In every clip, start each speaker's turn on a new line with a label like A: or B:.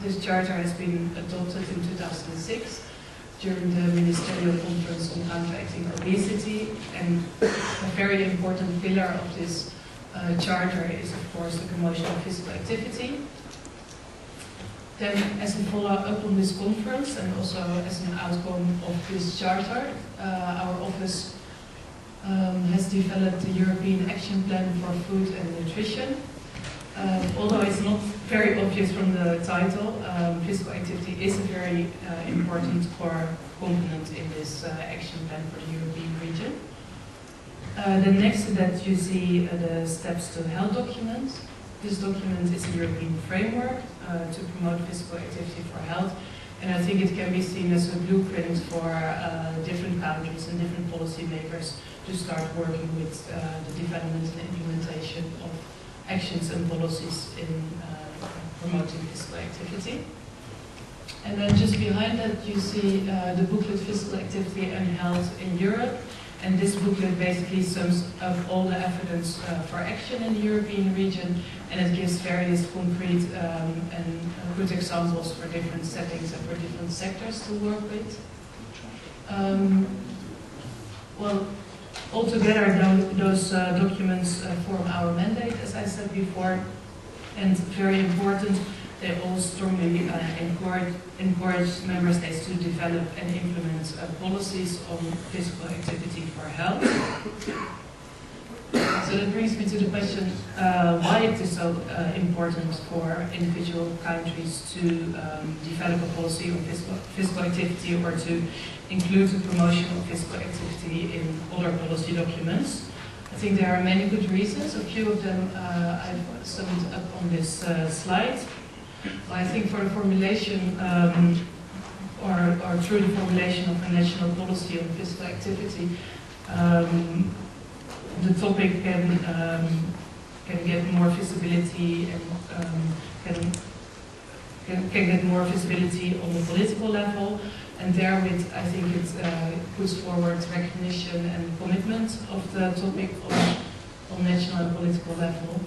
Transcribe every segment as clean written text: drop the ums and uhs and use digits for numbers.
A: this charter has been adopted in 2006 during the Ministerial Conference on Counteracting Obesity, and a very important pillar of this charter is, of course, the promotion of physical activity. Then, as a follow-up on this conference and also as an outcome of this charter, our office has developed the European Action Plan for Food and Nutrition. Although it's not very obvious from the title, physical activity is a very important core component in this action plan for the European region. Then next to that you see the Steps to Health document. This document is a European framework to promote physical activity for health, and I think it can be seen as a blueprint for different countries and different policymakers to start working with the development and implementation of actions and policies in promoting physical activity. And then just behind that you see the booklet Physical Activity and Health in Europe. And this booklet basically sums up all the evidence for action in the European region, and it gives various concrete and good examples for different settings and for different sectors to work with. Well, altogether, those documents form our mandate, as I said before, and very important, they all strongly encourage member states to develop and implement policies on physical activity for health. So that brings me to the question why it is so important for individual countries to develop a policy on physical activity or to include the promotion of physical activity in other policy documents. I think there are many good reasons. A few of them I've summed up on this slide. Well, I think for the formulation or through the formulation of a national policy on physical activity, the topic can get more visibility and can get more visibility on the political level, and therewith I think it puts forward recognition and commitment of the topic on national and political level.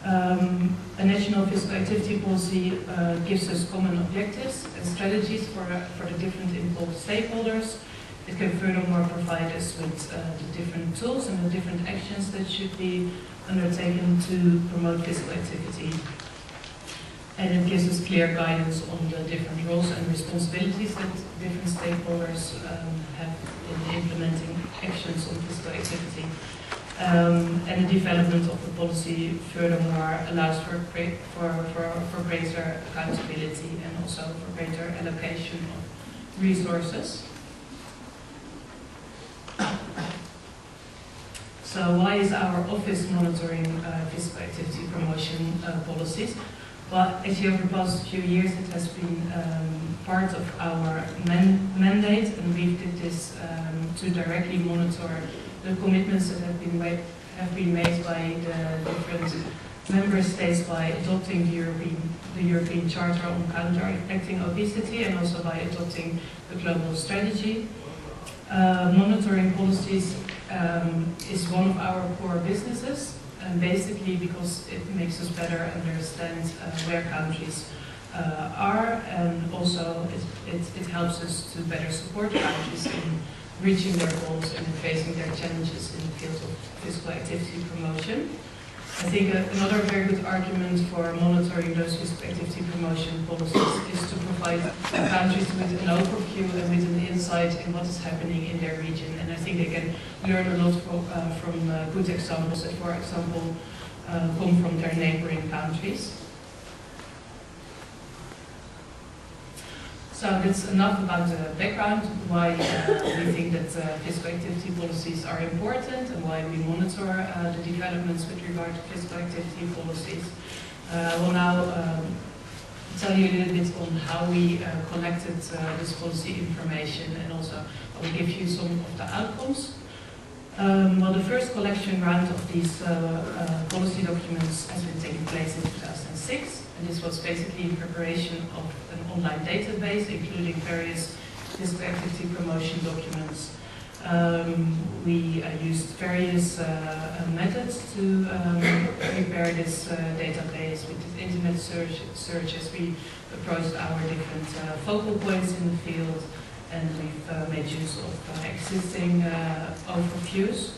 A: A national physical activity policy gives us common objectives and strategies for the different involved stakeholders. It can furthermore provide us with the different tools and the different actions that should be undertaken to promote physical activity. And it gives us clear guidance on the different roles and responsibilities that different stakeholders have in implementing actions on physical activity. And the development of the policy furthermore allows for greater accountability and also for greater allocation of resources. So why is our office monitoring physical activity promotion policies? Well, actually over the past few years it has been part of our mandate, and we did this to directly monitor the commitments that have been made by the different member states by adopting the European Charter on Counteracting Obesity and also by adopting the global strategy. Monitoring policies is one of our core businesses, and basically because it makes us better understand where countries are, and also it helps us to better support countries in reaching their goals and in facing their challenges in the field of physical activity promotion. I think another very good argument for monitoring those physical activity promotion policies is to provide countries with an overview and with an insight in what is happening in their region. And I think they can learn a lot from good examples that, for example, come from their neighboring countries. So that's enough about the background, why we think that physical activity policies are important and why we monitor the developments with regard to physical activity policies. We'll now tell you a little bit on how we collected this policy information, and also I will give you some of the outcomes. Well, the first collection round of these policy documents has been taking place in 2006. And this was basically in preparation of an online database, including various physical activity promotion documents We used various methods to prepare this database. We did internet searches, we approached our different focal points in the field, and we've made use of existing overviews.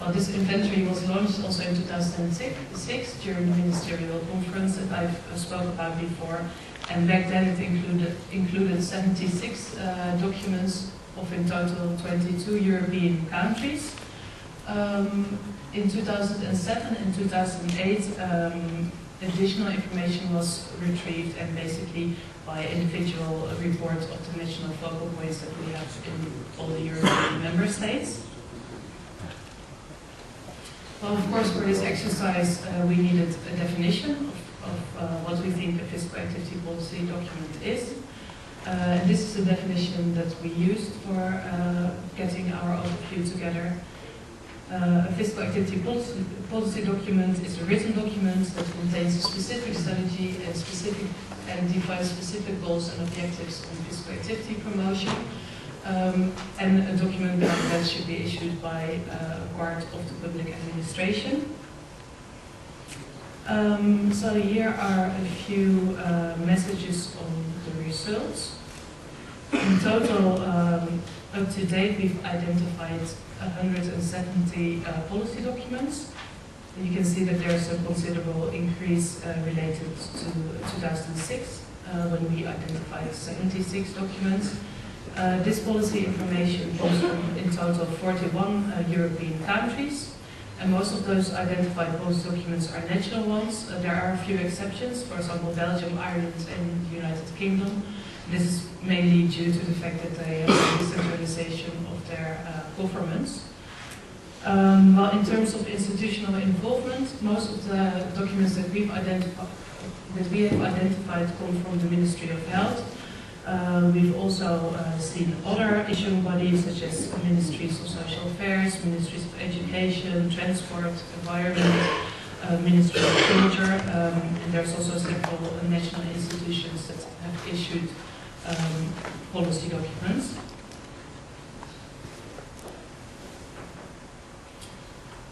A: Well, this inventory was launched also in 2006 during the ministerial conference that I spoke about before, and back then it included 76 documents of in total 22 European countries. In 2007 and 2008, additional information was retrieved, and basically by individual reports of the national focal points that we have in all the European member states. Well, of course, for this exercise, we needed a definition of what we think a fiscal activity policy document is. This is the definition that we used for getting our overview together. A fiscal activity policy document is a written document that contains a specific strategy and defines specific goals and objectives on fiscal activity promotion. And a document that should be issued by part of the public administration. So here are a few messages on the results. In total, up to date, we've identified 170 policy documents. You can see that there's a considerable increase related to 2006, when we identified 76 documents. This policy information comes from, in total, 41 European countries, and most of those identified policy documents are national ones. There are a few exceptions, for example, Belgium, Ireland, and the United Kingdom. This is mainly due to the fact that they have a decentralization of their governments. Well, in terms of institutional involvement, most of the documents that we have identified come from the Ministry of Health. We've also seen other issuing bodies such as Ministries of Social Affairs, Ministries of Education, Transport, Environment, Ministry of Culture, and there's also several national institutions that have issued policy documents.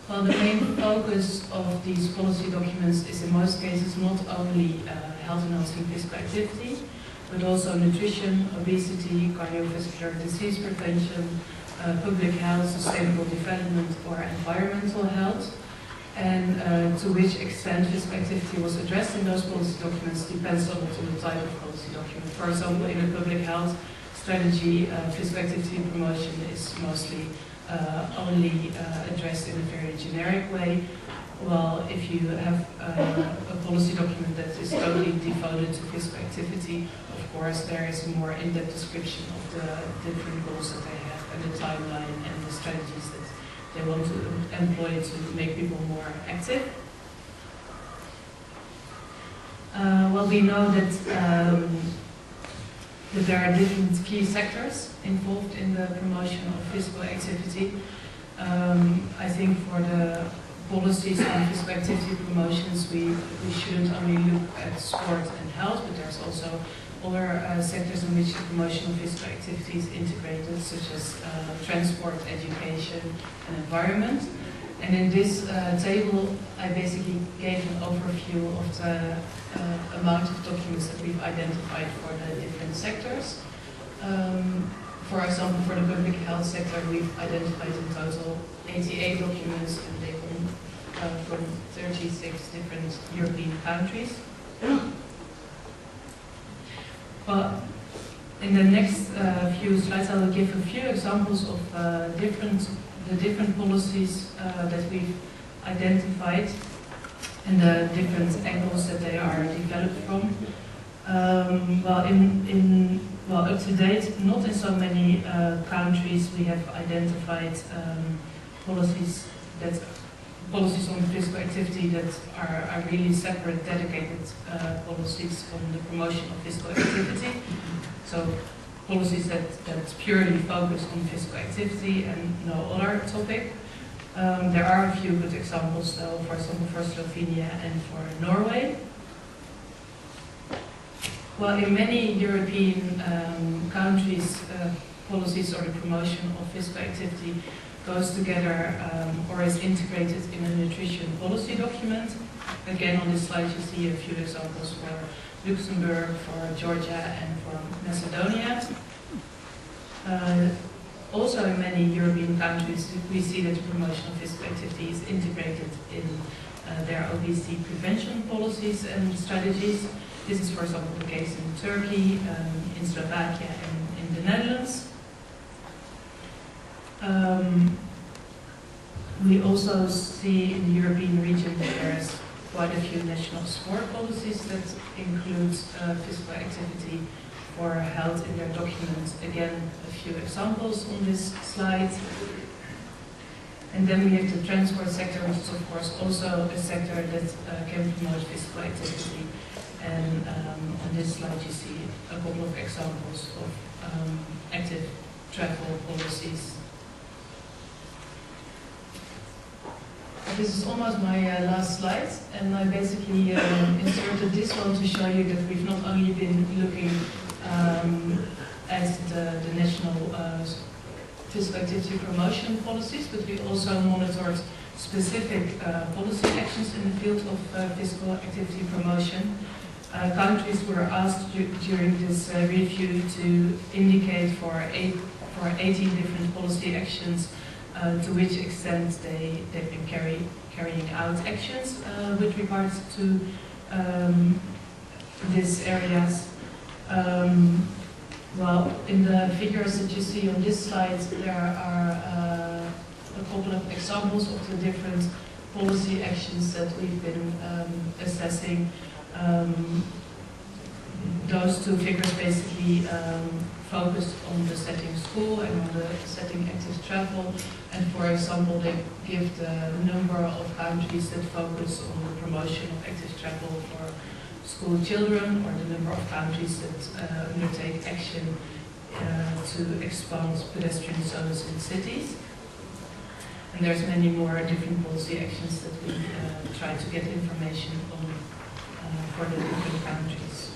A: Well, the main focus of these policy documents is in most cases not only health enhancing physical activity, but also nutrition, obesity, cardiovascular disease prevention, public health, sustainable development, or environmental health. And to which extent physical activity was addressed in those policy documents depends on the type of policy document. For example, in a public health strategy, physical activity promotion is mostly only addressed in a very generic way. Well, if you have a policy document that is totally devoted to physical activity, of course there is a more in-depth description of the different goals that they have and the timeline and the strategies that they want to employ to make people more active. Well, we know that there are different key sectors involved in the promotion of physical activity. I think for the policies on physical activity promotions, we shouldn't only look at sport and health, but there's also other sectors in which the promotion of physical activity is integrated, such as transport, education, and environment. And in this table, I basically gave an overview of the amount of documents that we've identified for the different sectors. For example, for the public health sector, we've identified in total 88 documents, and they come from 36 different European countries. Well, in the next few slides, I will give a few examples of the different policies that we've identified and the different angles that they are developed from. Well, up to date, not in so many countries we have identified policies on physical activity that are really separate, dedicated policies on the promotion of physical activity. So policies that purely focus on physical activity and no other topic. There are a few good examples though, for example for Slovenia and for Norway. Well, in many European countries, policies or the promotion of physical activity goes together or is integrated in a nutrition policy document. Again, on this slide you see a few examples for Luxembourg, for Georgia and for Macedonia. Also in many European countries we see that the promotion of physical activity is integrated in their obesity prevention policies and strategies. This is, for example, the case in Turkey, in Slovakia and in the Netherlands. We also see in the European region that there's quite a few national sport policies that include physical activity for health in their documents. Again, a few examples on this slide. And then we have the transport sector, which is of course also a sector that can promote physical activity. And on this slide you see a couple of examples of active travel policies. This is almost my last slide, and I basically inserted this one to show you that we've not only been looking at the national physical activity promotion policies, but we also monitored specific policy actions in the field of physical activity promotion. Countries were asked during this review to indicate for 18 different policy actions to which extent they've been carrying out actions with regards to these areas. Well, in the figures that you see on this slide, there are a couple of examples of the different policy actions that we've been assessing. Those two figures basically focused on the setting school and on the setting active travel. And for example, they give the number of countries that focus on the promotion of active travel for school children, or the number of countries that undertake action to expand pedestrian zones in cities. And there's many more different policy actions that we try to get information on for the different countries.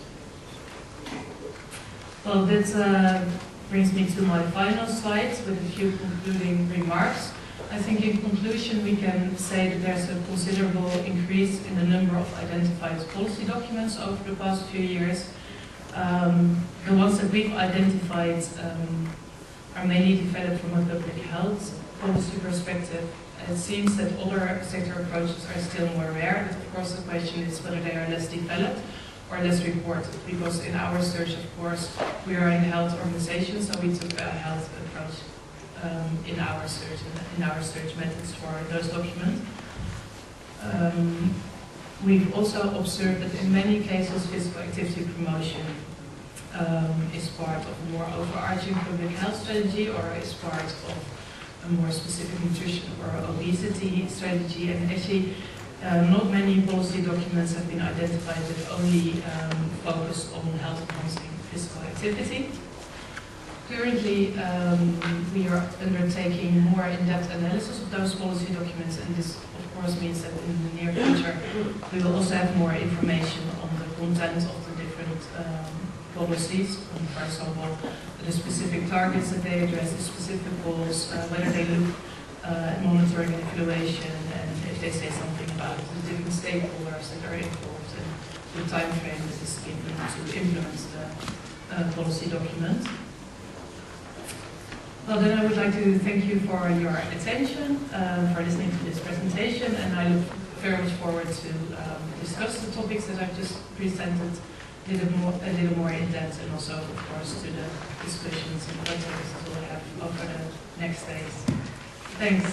A: Well, that brings me to my final slide with a few concluding remarks. I think in conclusion we can say that there's a considerable increase in the number of identified policy documents over the past few years. The ones that we've identified are mainly developed from a public health policy perspective. It seems that other sector approaches are still more rare, but of course the question is whether they are less developed or less reported, because in our search, of course, we are in health organizations, so we took a health approach in our search methods for those documents. We've also observed that in many cases physical activity promotion is part of a more overarching public health strategy, or is part of a more specific nutrition or obesity strategy, and actually not many policy documents have been identified that only focus on health enhancing physical activity. Currently, we are undertaking more in-depth analysis of those policy documents, and this of course means that in the near future we will also have more information on the content of the different policies, for example, the specific targets that they address, the specific goals, whether they look at monitoring and evaluation, and if they say something about the different stakeholders that are involved, and the time frame that is given to implement the policy document. Well, then I would like to thank you for your attention, for listening to this presentation, and I look very much forward to discuss the topics that I've just presented a little more in depth, and also, of course, to the discussions and projects that we'll have over the next days. Thanks.